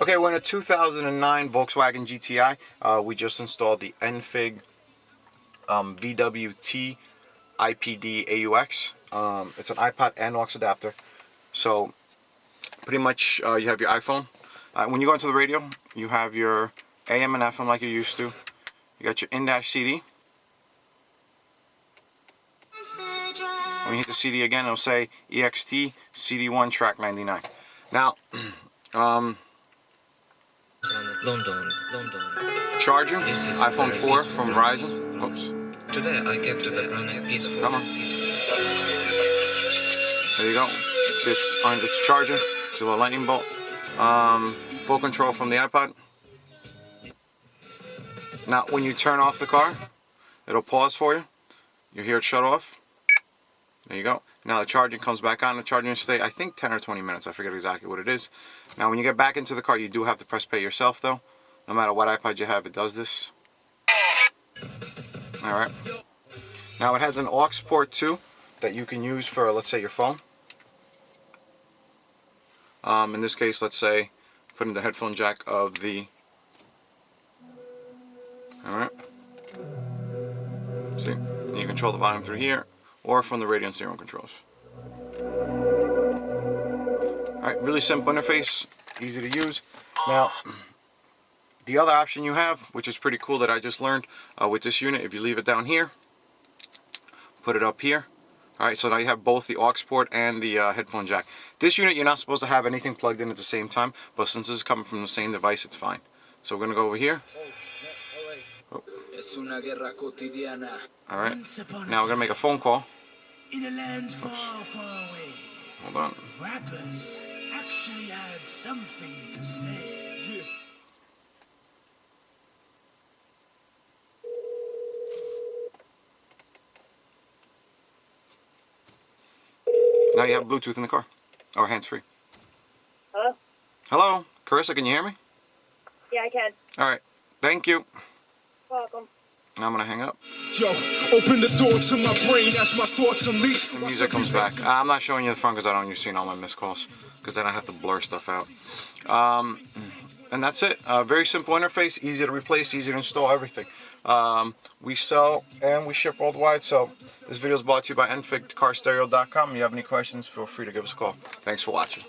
Okay, we're in a 2009 Volkswagen GTI. We just installed the ENFIG VWT-IPD-AUX. It's an iPod and aux adapter. So pretty much you have your iPhone. When you go into the radio, you have your AM and FM like you're used to. You got your in-dash CD. When you hit the CD again, it'll say EXT CD1 track 99. Now, London. charger, iPhone 4 from Verizon. Oops. Today I kept the planet peaceful. Come on. There you go. It's on its charger. It's a little lightning bolt. Full control from the iPod. Now, when you turn off the car, it'll pause for you. You hear it shut off. There you go. Now the charging comes back on. The charging will stay, I think, 10 or 20 minutes. I forget exactly what it is. Now, when you get back into the car, you do have to press pay yourself, though. No matter what iPod you have, it does this. Alright. Now, it has an aux port, too, that you can use for, let's say, your phone. In this case, let's say, put in the headphone jack of the... Alright. See? And you control the volume through here, or from the radio and steering controls. Alright, really simple interface, easy to use. Now, the other option you have, which is pretty cool that I just learned with this unit, if you leave it down here, put it up here. Alright, so now you have both the aux port and the headphone jack. This unit, you're not supposed to have anything plugged in at the same time, but since this is coming from the same device, it's fine. So we're going to go over here. Oh. Alright, now we're going to make a phone call. In a land far, far away, Hold on. rappers actually had something to say. Yeah. Now you have Bluetooth in the car, or hands-free. Hello? Hello, Carissa, can you hear me? Yeah, I can. Alright, thank you. Welcome. I'm going to hang up. Yo, open the door to my brain as my thoughts unleash. The music comes back. I'm not showing you the front because I don't use seeing all my missed calls, because then I have to blur stuff out. And that's it. Very simple interface, easy to replace, easy to install, everything. We sell and we ship worldwide. So this video is brought to you by ENFIGcarstereo.com. If you have any questions, feel free to give us a call. Thanks for watching.